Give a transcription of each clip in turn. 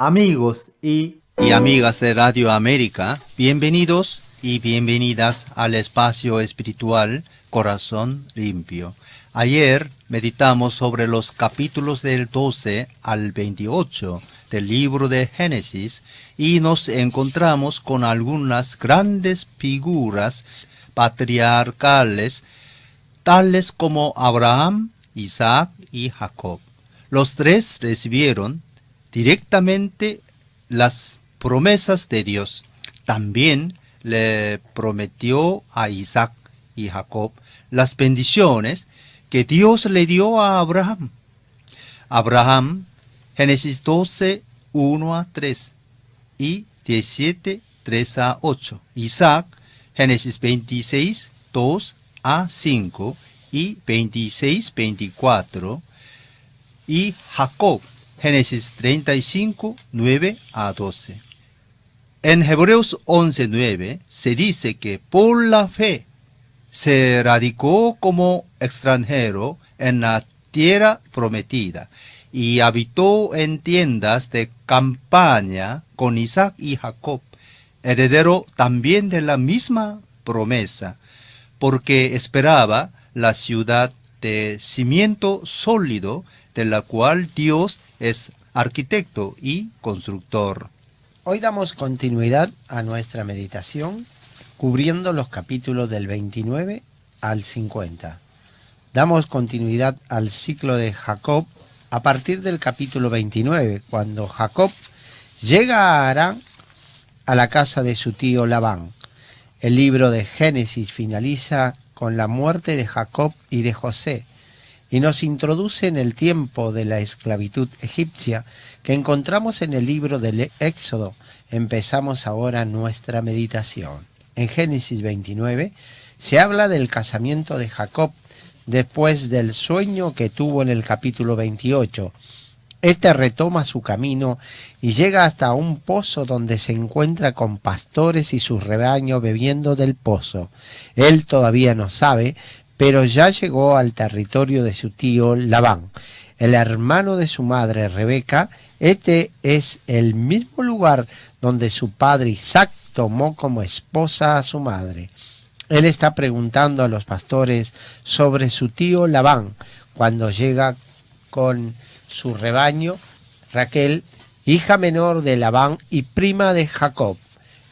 Amigos y amigas de Radio América, bienvenidos y bienvenidas al espacio espiritual Corazón Limpio. Ayer meditamos sobre los capítulos del 12 al 28 del libro de Génesis y nos encontramos con algunas grandes figuras patriarcales, tales como Abraham, Isaac y Jacob. Los tres recibieron directamente las promesas de Dios. También le prometió a Isaac y Jacob las bendiciones que Dios le dio a Abraham. Abraham, Génesis 12, 1 a 3 y 17, 3 a 8. Isaac, Génesis 26, 2 a 5 y 26, 24. Y Jacob, Génesis 35, 9 a 12. En Hebreos 11, 9 se dice que por la fe se radicó como extranjero en la tierra prometida y habitó en tiendas de campaña con Isaac y Jacob, heredero también de la misma promesa, porque esperaba la ciudad de cimiento sólido, de la cual Dios es arquitecto y constructor. Hoy damos continuidad a nuestra meditación, cubriendo los capítulos del 29 al 50. Damos continuidad al ciclo de Jacob a partir del capítulo 29, cuando Jacob llega a Harán, a la casa de su tío Labán. El libro de Génesis finaliza con la muerte de Jacob y de José, y nos introduce en el tiempo de la esclavitud egipcia que encontramos en el libro del Éxodo. Empezamos ahora nuestra meditación. En Génesis 29 se habla del casamiento de Jacob después del sueño que tuvo en el capítulo 28. Este retoma su camino y llega hasta un pozo donde se encuentra con pastores y sus rebaños bebiendo del pozo. Él todavía no sabe, pero ya llegó al territorio de su tío Labán, el hermano de su madre Rebeca. Este es el mismo lugar donde su padre Isaac tomó como esposa a su madre. Él está preguntando a los pastores sobre su tío Labán cuando llega con su rebaño. Raquel, hija menor de Labán y prima de Jacob,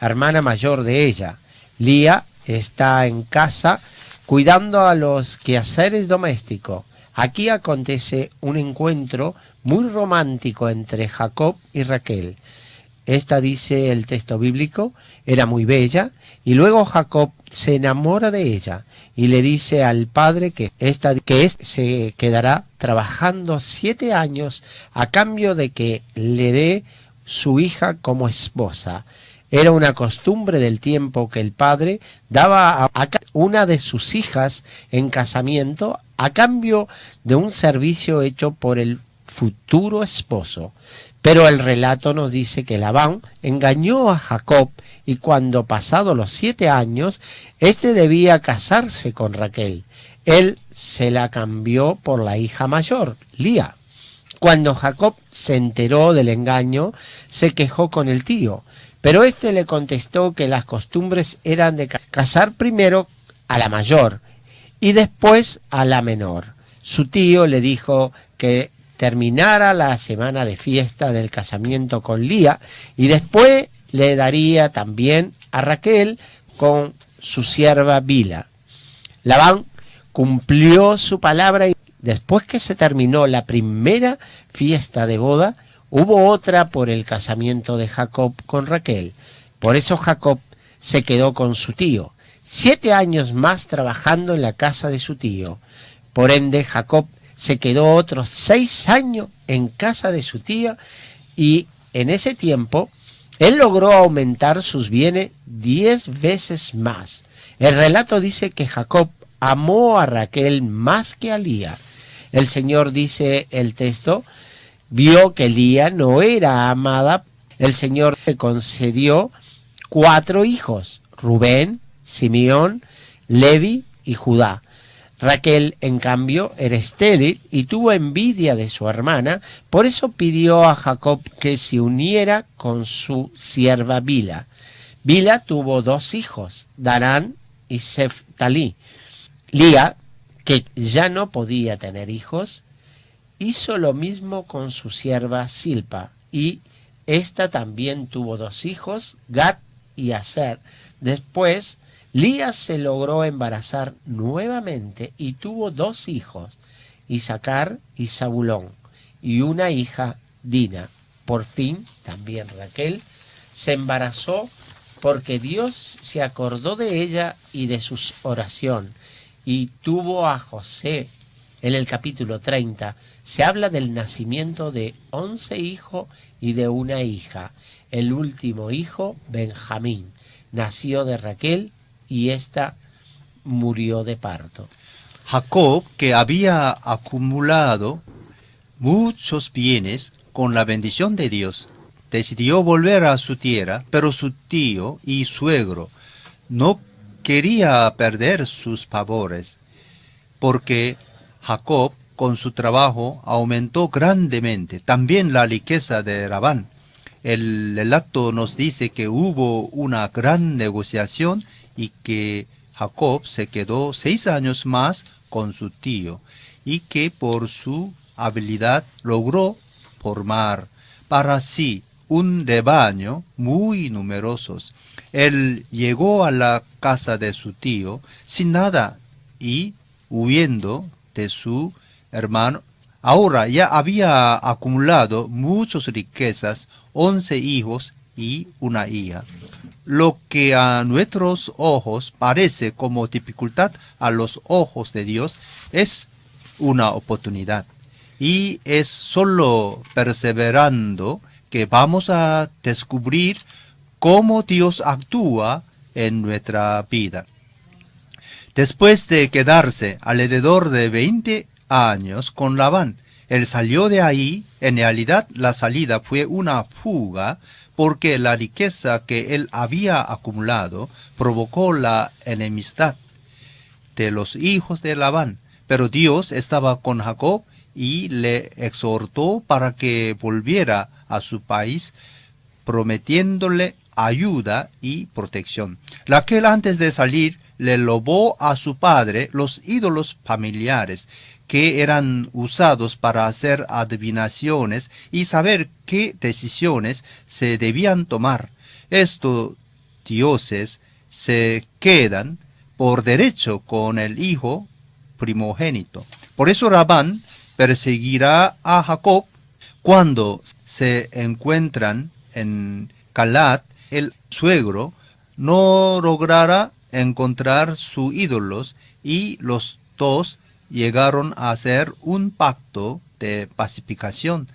hermana mayor de ella. Lía está en casa cuidando a los quehaceres domésticos. Aquí acontece un encuentro muy romántico entre Jacob y Raquel. Esta, dice el texto bíblico, era muy bella, y luego Jacob se enamora de ella y le dice al padre que se quedará trabajando 7 años a cambio de que le dé su hija como esposa. Era una costumbre del tiempo que el padre daba a una de sus hijas en casamiento a cambio de un servicio hecho por el futuro esposo. Pero el relato nos dice que Labán engañó a Jacob y cuando pasados los 7 años, éste debía casarse con Raquel. Él se la cambió por la hija mayor, Lía. Cuando Jacob se enteró del engaño, se quejó con el tío, pero éste le contestó que las costumbres eran de casar primero a la mayor y después a la menor. Su tío le dijo que terminara la semana de fiesta del casamiento con Lía y después le daría también a Raquel con su sierva Bila. Labán cumplió su palabra y después que se terminó la primera fiesta de boda, hubo otra por el casamiento de Jacob con Raquel. Por eso Jacob se quedó con su tío, 7 años más trabajando en la casa de su tío. Por ende, Jacob se quedó otros 6 años en casa de su tía y en ese tiempo él logró aumentar sus bienes 10 veces más. El relato dice que Jacob amó a Raquel más que a Lía. El Señor, dice el texto, vio que Lía no era amada. El Señor le concedió 4 hijos, Rubén, Simeón, Levi y Judá. Raquel, en cambio, era estéril y tuvo envidia de su hermana, por eso pidió a Jacob que se uniera con su sierva Bila. Bila tuvo 2 hijos, Darán y Seftalí. Lía, que ya no podía tener hijos, hizo lo mismo con su sierva Silpa, y ésta también tuvo 2 hijos, Gad y Aser. Después, Lía se logró embarazar nuevamente y tuvo 2 hijos, Isaacar y Zabulón, y una hija, Dina. Por fin, también Raquel se embarazó porque Dios se acordó de ella y de su oración, y tuvo a José. En el capítulo 30 se habla del nacimiento de 11 hijos y de una hija. El último hijo, Benjamín, nació de Raquel y ésta murió de parto. Jacob, que había acumulado muchos bienes con la bendición de Dios, decidió volver a su tierra, pero su tío y suegro no quería perder sus favores, porque Jacob con su trabajo aumentó grandemente también la riqueza de Labán. El relato nos dice que hubo una gran negociación y que Jacob se quedó 6 años más con su tío y que por su habilidad logró formar para sí un rebaño muy numerosos. Él llegó a la casa de su tío sin nada y huyendo de su hermano. Ahora ya había acumulado muchas riquezas, 11 hijos y una hija. Lo que a nuestros ojos parece como dificultad, a los ojos de Dios es una oportunidad. Y es solo perseverando que vamos a descubrir cómo Dios actúa en nuestra vida. Después de quedarse alrededor de 20 años con Labán, él salió de ahí. En realidad la salida fue una fuga porque la riqueza que él había acumulado provocó la enemistad de los hijos de Labán. Pero Dios estaba con Jacob y le exhortó para que volviera a su país, prometiéndole ayuda y protección. Raquel, antes de salir, le lobó a su padre los ídolos familiares que eran usados para hacer adivinaciones y saber qué decisiones se debían tomar. Estos dioses se quedan por derecho con el hijo primogénito. Por eso Labán perseguirá a Jacob. Cuando se encuentran en Galaad, el suegro no logrará encontrar sus ídolos y los dos llegaron a hacer un pacto de pacificación.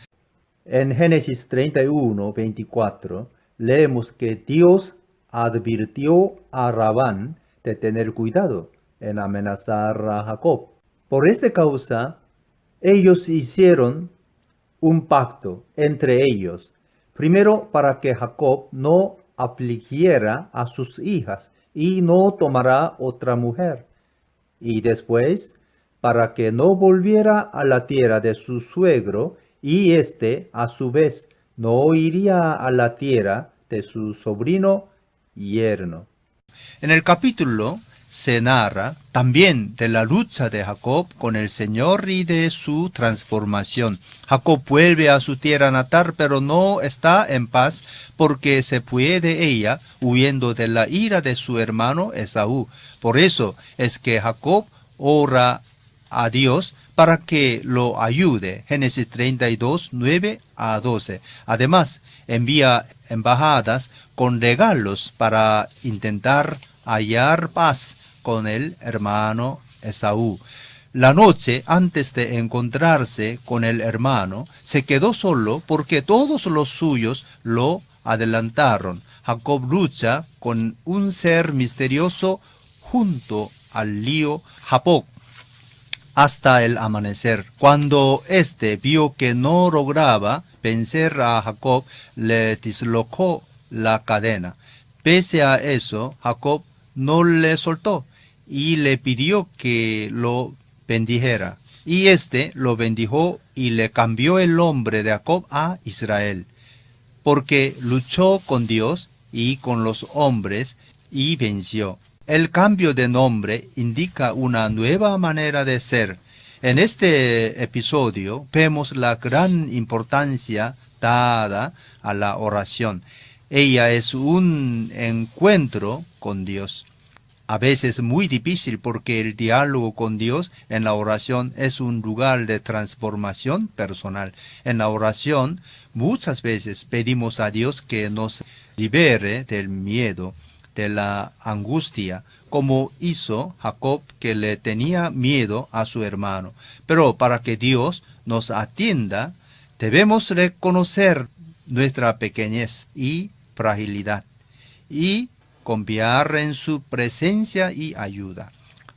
En Génesis 31:24 leemos que Dios advirtió a Labán de tener cuidado en amenazar a Jacob. Por esta causa, ellos hicieron un pacto entre ellos, primero para que Jacob no afligiera a sus hijas y no tomara otra mujer, y después para que no volviera a la tierra de su suegro, y éste a su vez no iría a la tierra de su sobrino yerno. En el capítulo se narra también de la lucha de Jacob con el Señor y de su transformación. Jacob vuelve a su tierra natal, pero no está en paz porque se fue de ella huyendo de la ira de su hermano Esaú. Por eso es que Jacob ora a Dios para que lo ayude. Génesis 32, 9 a 12. Además, envía embajadas con regalos para intentar hallar paz con el hermano Esaú. La noche antes de encontrarse con el hermano, se quedó solo porque todos los suyos lo adelantaron. Jacob lucha con un ser misterioso junto al río Jaboc hasta el amanecer. Cuando éste vio que no lograba vencer a Jacob, le dislocó la cadena. Pese a eso, Jacob no le soltó y le pidió que lo bendijera. Y éste lo bendijo y le cambió el nombre de Jacob a Israel, porque luchó con Dios y con los hombres y venció. El cambio de nombre indica una nueva manera de ser. En este episodio vemos la gran importancia dada a la oración. Ella es un encuentro con Dios. A veces muy difícil porque el diálogo con Dios en la oración es un lugar de transformación personal. En la oración muchas veces pedimos a Dios que nos libere del miedo, de la angustia, como hizo Jacob, que le tenía miedo a su hermano. Pero para que Dios nos atienda, debemos reconocer nuestra pequeñez y fragilidad y confiar en su presencia y ayuda.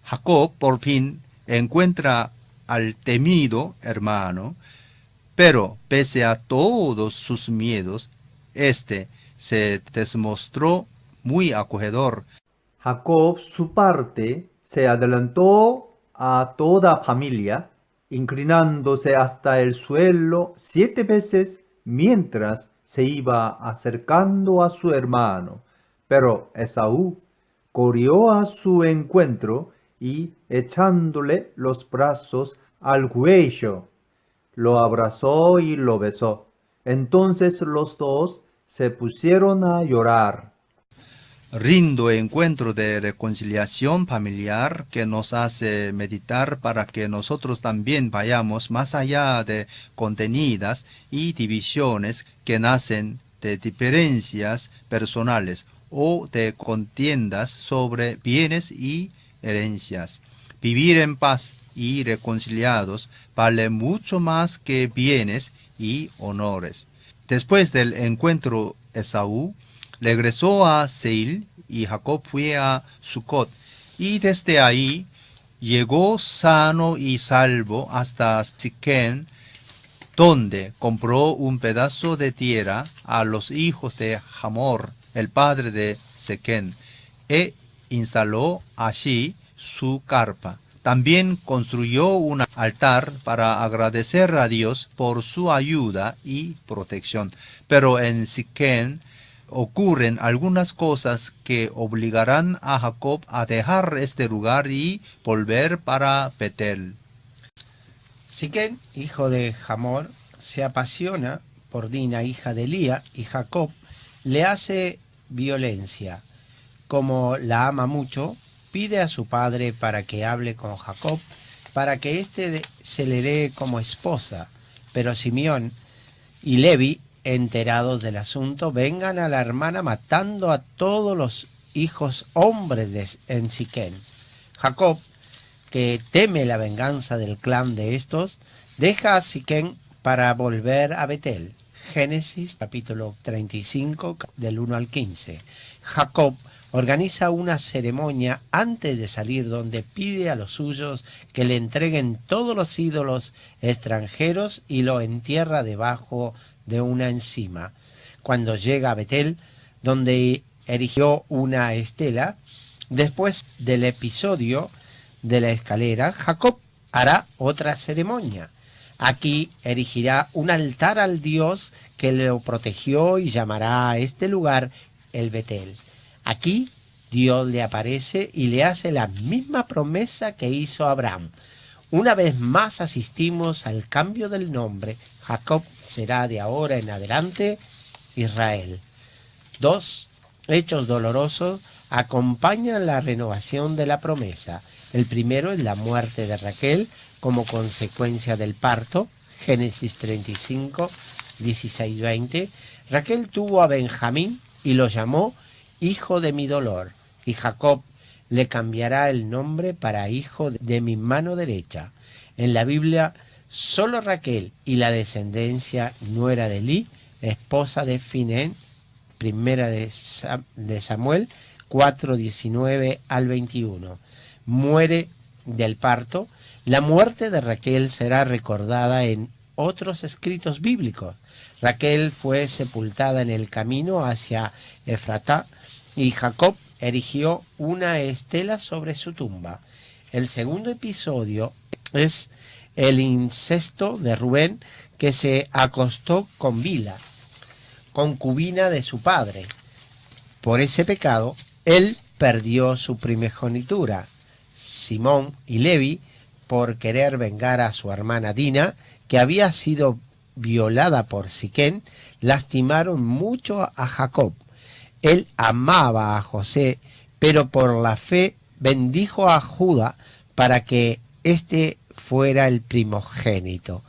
Jacob por fin encuentra al temido hermano, pero pese a todos sus miedos, este se demostró muy acogedor. Jacob, su parte, se adelantó a toda familia, inclinándose hasta el suelo 7 veces mientras se iba acercando a su hermano. Pero Esaú corrió a su encuentro y, echándole los brazos al cuello, lo abrazó y lo besó. Entonces los dos se pusieron a llorar. Rindo encuentro de reconciliación familiar que nos hace meditar para que nosotros también vayamos más allá de contenidas y divisiones que nacen de diferencias personales o de contiendas sobre bienes y herencias. Vivir en paz y reconciliados vale mucho más que bienes y honores. Después del encuentro, Esaú regresó a Seir y Jacob fue a Sucot, y desde ahí llegó sano y salvo hasta Siquem, donde compró un pedazo de tierra a los hijos de Hamor, el padre de Siquem, e instaló allí su carpa. También construyó un altar para agradecer a Dios por su ayuda y protección. Pero en Siquem ocurren algunas cosas que obligarán a Jacob a dejar este lugar y volver para Betel. Siquem, hijo de Hamor, se apasiona por Dina, hija de Elía, y Jacob le hace violencia. Como la ama mucho, pide a su padre para que hable con Jacob, para que éste se le dé como esposa. Pero Simeón y Levi, enterados del asunto, vengan a la hermana matando a todos los hijos hombres en Siquem. Jacob, que teme la venganza del clan de estos, deja a Siquem para volver a Betel. Génesis capítulo 35 del 1 al 15. Jacob organiza una ceremonia antes de salir donde pide a los suyos que le entreguen todos los ídolos extranjeros y lo entierra debajo de una encima. Cuando llega a Betel, donde erigió una estela, después del episodio de la escalera, Jacob hará otra ceremonia. Aquí erigirá un altar al Dios que lo protegió y llamará a este lugar el Betel. Aquí Dios le aparece y le hace la misma promesa que hizo a Abraham. Una vez más asistimos al cambio del nombre. Jacob será de ahora en adelante Israel. 2 hechos dolorosos acompañan la renovación de la promesa. El primero es la muerte de Raquel como consecuencia del parto. Génesis 35, 16-20. Raquel tuvo a Benjamín y lo llamó hijo de mi dolor, y Jacob le cambiará el nombre para hijo de mi mano derecha. En la Biblia, solo Raquel y la descendencia nuera de Elí, esposa de Finén, primera de Samuel 4, 19 al 21, muere del parto. La muerte de Raquel será recordada en otros escritos bíblicos. Raquel fue sepultada en el camino hacia Efratá y Jacob erigió una estela sobre su tumba. El segundo episodio es el incesto de Rubén, que se acostó con Bila, concubina de su padre. Por ese pecado, él perdió su primogenitura. Simón y Levi, por querer vengar a su hermana Dina, que había sido violada por Siquén, lastimaron mucho a Jacob. Él amaba a José, pero por la fe bendijo a Judá para que éste fuera el primogénito.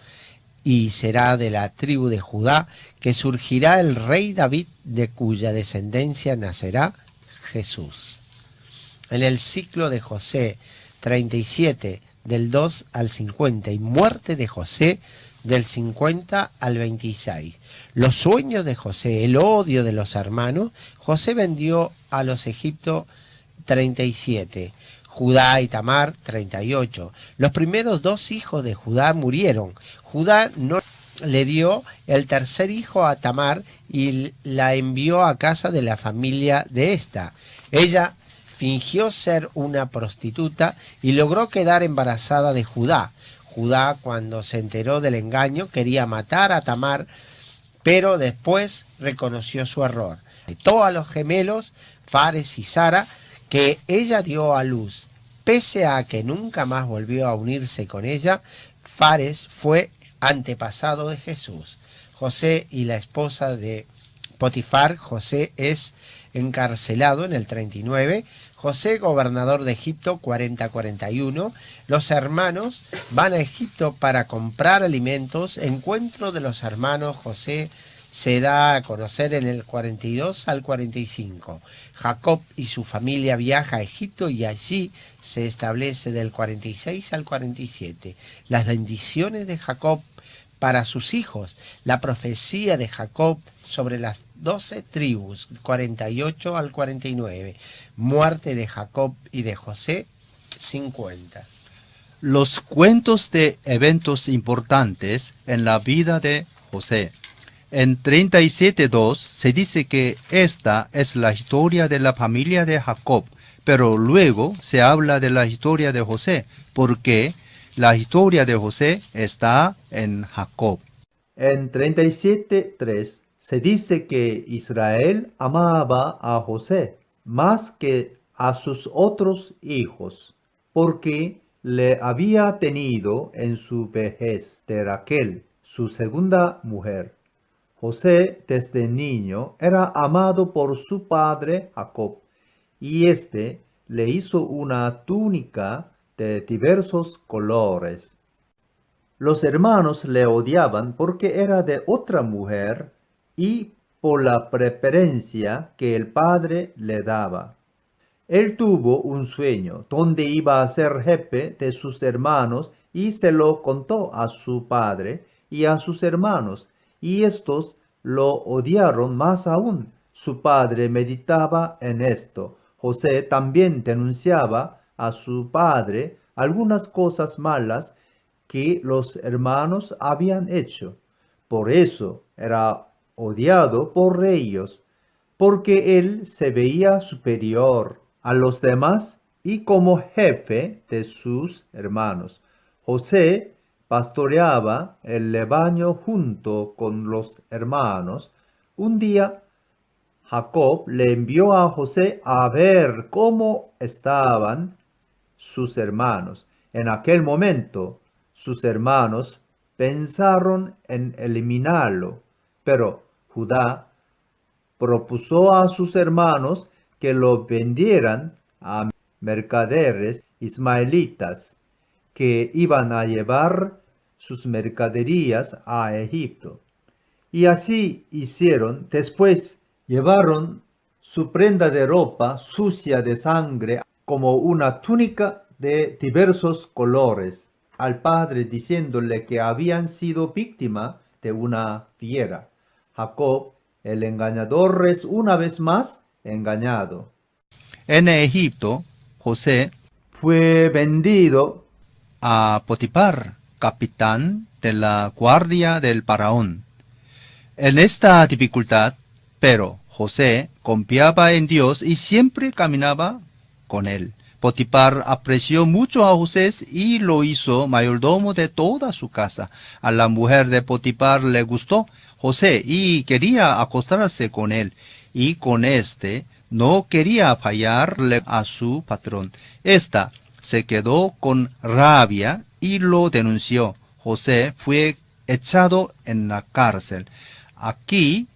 Y será de la tribu de Judá que surgirá el rey David, de cuya descendencia nacerá Jesús. En el ciclo de José 37, del 2 al 50, y muerte de José del 50 al 26. Los sueños de José, el odio de los hermanos. José vendió a los egipcios 37. Judá y Tamar 38. Los primeros dos hijos de Judá murieron. Judá no le dio el tercer hijo a Tamar y la envió a casa de la familia de esta. Ella fingió ser una prostituta y logró quedar embarazada de Judá. Judá, cuando se enteró del engaño, quería matar a Tamar, pero después reconoció su error. Mató a los gemelos, Fares y Zara, que ella dio a luz. Pese a que nunca más volvió a unirse con ella, Fares fue antepasado de Jesús. José y la esposa de Potifar. José es encarcelado en el 39. José, gobernador de Egipto, 40-41. Los hermanos van a Egipto para comprar alimentos. Encuentro de los hermanos. José se da a conocer en el 42 al 45. Jacob y su familia viaja a Egipto y allí se establece del 46 al 47. Las bendiciones de Jacob para sus hijos. La profecía de Jacob sobre las 12 tribus, 48 al 49. Muerte de Jacob y de José, 50. Los cuentos de eventos importantes en la vida de José. En 37.2 se dice que esta es la historia de la familia de Jacob, pero luego se habla de la historia de José, porque la historia de José está en Jacob. En 37.3 se dice que Israel amaba a José más que a sus otros hijos, porque le había tenido en su vejez de Raquel, su segunda mujer. José desde niño era amado por su padre Jacob, y éste le hizo una túnica de diversos colores. Los hermanos le odiaban porque era de otra mujer y por la preferencia que el padre le daba. Él tuvo un sueño donde iba a ser jefe de sus hermanos y se lo contó a su padre y a sus hermanos, y estos lo odiaron más aún. Su padre meditaba en esto. José también denunciaba a su padre algunas cosas malas que los hermanos habían hecho. Por eso era odiado por ellos, porque él se veía superior a los demás y como jefe de sus hermanos. José pastoreaba el rebaño junto con los hermanos. Un día Jacob le envió a José a ver cómo estaban sus hermanos. En aquel momento sus hermanos pensaron en eliminarlo, pero Judá propuso a sus hermanos que lo vendieran a mercaderes ismaelitas que iban a llevar sus mercaderías a Egipto. Y así hicieron. Después llevaron su prenda de ropa sucia de sangre como una túnica de diversos colores al padre, diciéndole que habían sido víctima de una fiera. Jacob, el engañador, es una vez más engañado. En Egipto, José fue vendido a Potifar, capitán de la guardia del faraón. En esta dificultad, pero José confiaba en Dios y siempre caminaba con él. Potifar apreció mucho a José y lo hizo mayordomo de toda su casa. A la mujer de Potifar le gustó José y quería acostarse con él, y con éste no quería fallarle a su patrón. Esta se quedó con rabia y lo denunció. José fue echado en la cárcel. Aquí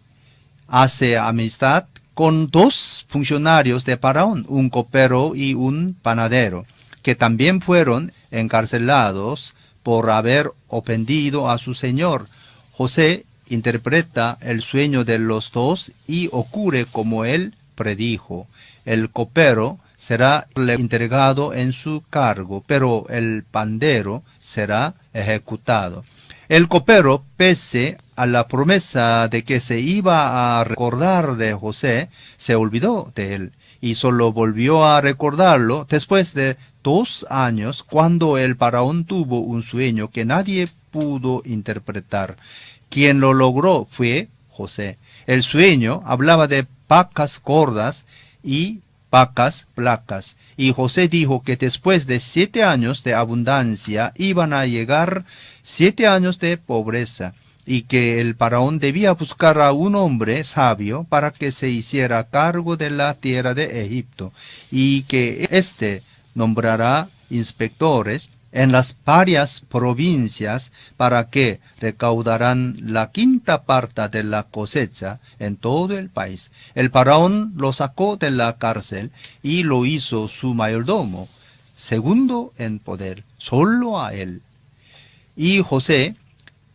hace amistad con dos funcionarios de Faraón, un copero y un panadero, que también fueron encarcelados por haber ofendido a su señor. José interpreta el sueño de los dos y ocurre como él predijo. El copero será entregado en su cargo, pero el pandero será ejecutado. El copero, pese a la promesa de que se iba a recordar de José, se olvidó de él y solo volvió a recordarlo después de 2 años, cuando el faraón tuvo un sueño que nadie pudo interpretar. Quien lo logró fue José. El sueño hablaba de vacas gordas y vacas flacas, y José dijo que después de 7 años de abundancia iban a llegar 7 años de pobreza, y que el faraón debía buscar a un hombre sabio para que se hiciera cargo de la tierra de Egipto, y que éste nombrará inspectores en las varias provincias para que recaudarán la 1/5 parte de la cosecha en todo el país. El faraón lo sacó de la cárcel y lo hizo su mayordomo, segundo en poder, solo a él. Y José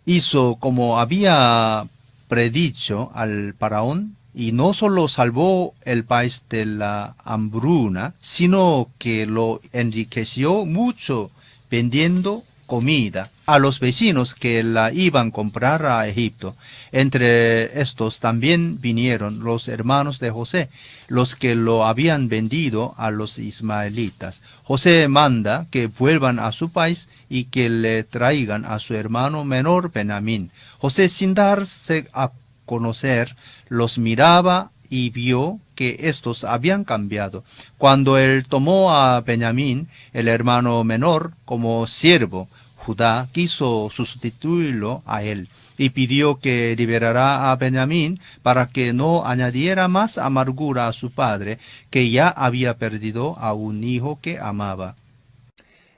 hizo como había predicho al faraón, y no solo salvó el país de la hambruna, sino que lo enriqueció mucho vendiendo comida a los vecinos que la iban a comprar a Egipto. Entre estos también vinieron los hermanos de José, los que lo habían vendido a los ismaelitas. José manda que vuelvan a su país y que le traigan a su hermano menor Benjamín. José, sin darse a conocer, los miraba y vio que estos habían cambiado. Cuando él tomó a Benjamín, el hermano menor, como siervo, Judá quiso sustituirlo a él y pidió que liberara a Benjamín para que no añadiera más amargura a su padre, que ya había perdido a un hijo que amaba.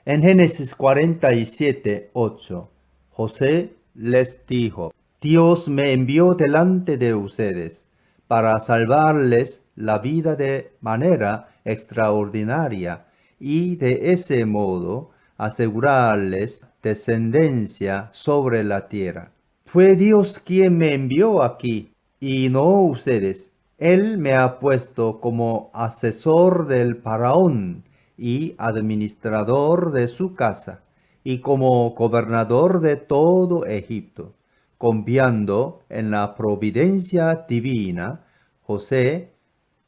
En Génesis 47:8, José les dijo: Dios me envió delante de ustedes para salvarles la vida de manera extraordinaria y de ese modo asegurarles descendencia sobre la tierra. Fue Dios quien me envió aquí y no ustedes. Él me ha puesto como asesor del faraón y administrador de su casa, y como gobernador de todo Egipto. Confiando en la providencia divina, José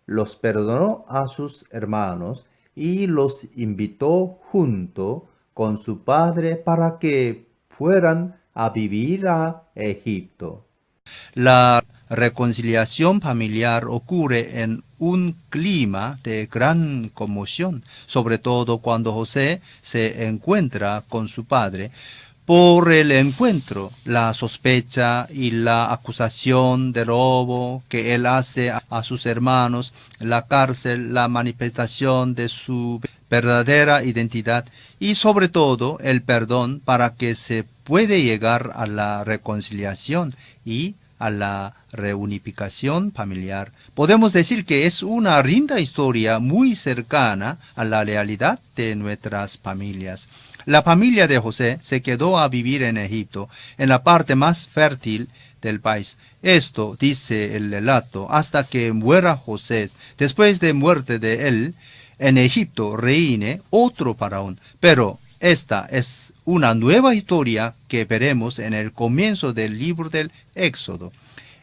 los perdonó a sus hermanos y los invitó junto con su padre para que fueran a vivir a Egipto. La reconciliación familiar ocurre en un clima de gran conmoción, sobre todo cuando José se encuentra con su padre. Por el encuentro, la sospecha y la acusación de robo que él hace a sus hermanos, la cárcel, la manifestación de su verdadera identidad y sobre todo el perdón para que se puede llegar a la reconciliación y a la reunificación familiar. Podemos decir que es una linda historia muy cercana a la realidad de nuestras familias. La familia de José se quedó a vivir en Egipto, en la parte más fértil del país. Esto, dice el relato, hasta que muera José. Después de muerte de él, en Egipto reine otro faraón. Pero esta es una nueva historia que veremos en el comienzo del libro del Éxodo.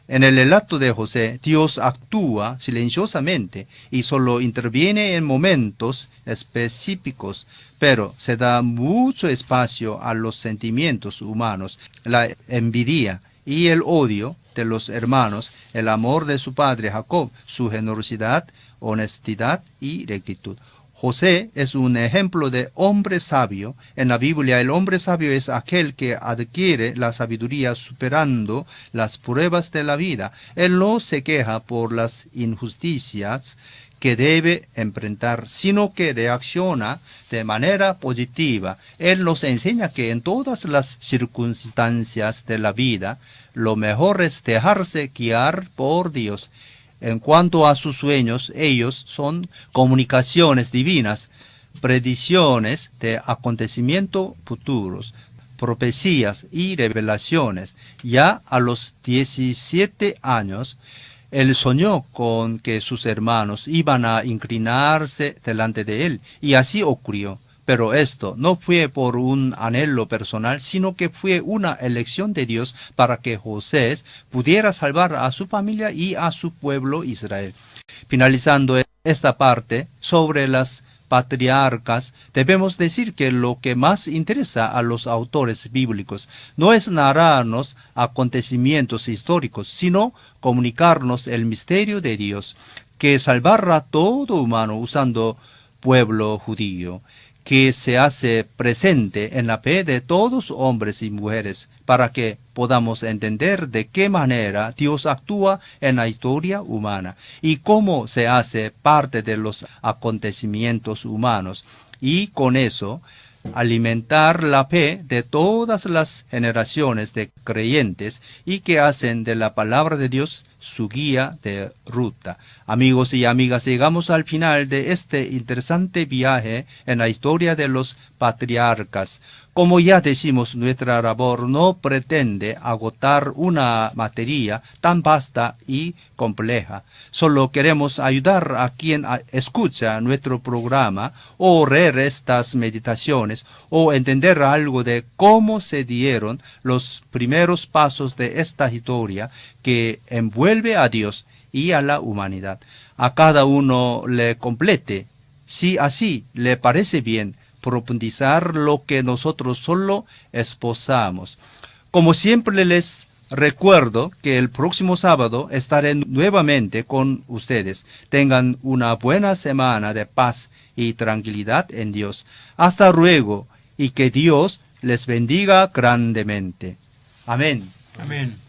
En el relato de José, Dios actúa silenciosamente y solo interviene en momentos específicos, pero se da mucho espacio a los sentimientos humanos, la envidia y el odio de los hermanos, el amor de su padre Jacob, su generosidad, honestidad y rectitud. José es un ejemplo de hombre sabio. En la Biblia, el hombre sabio es aquel que adquiere la sabiduría superando las pruebas de la vida. Él no se queja por las injusticias que debe enfrentar, sino que reacciona de manera positiva. Él nos enseña que en todas las circunstancias de la vida, lo mejor es dejarse guiar por Dios. En cuanto a sus sueños, ellos son comunicaciones divinas, predicciones de acontecimientos futuros, profecías y revelaciones. Ya a los 17 años, él soñó con que sus hermanos iban a inclinarse delante de él, y así ocurrió. Pero esto no fue por un anhelo personal, sino que fue una elección de Dios para que José pudiera salvar a su familia y a su pueblo Israel. Finalizando esta parte sobre las patriarcas, debemos decir que lo que más interesa a los autores bíblicos no es narrarnos acontecimientos históricos, sino comunicarnos el misterio de Dios, que salvará a todo humano usando pueblo judío, que se hace presente en la fe de todos hombres y mujeres, para que podamos entender de qué manera Dios actúa en la historia humana y cómo se hace parte de los acontecimientos humanos, y con eso alimentar la fe de todas las generaciones de creyentes y que hacen de la palabra de Dios su guía de ruta. Amigos y amigas, llegamos al final de este interesante viaje en la historia de los patriarcas. Como ya decimos, nuestra labor no pretende agotar una materia tan vasta y compleja. Solo queremos ayudar a quien escucha nuestro programa o leer estas meditaciones o entender algo de cómo se dieron los primeros pasos de esta historia que envuelve a Dios y a la humanidad. A cada uno le complete, si así le parece bien, profundizar lo que nosotros solo esbozamos. Como siempre les recuerdo que el próximo sábado estaré nuevamente con ustedes. Tengan una buena semana de paz y tranquilidad en Dios. Hasta luego y que Dios les bendiga grandemente. Amén. Amén.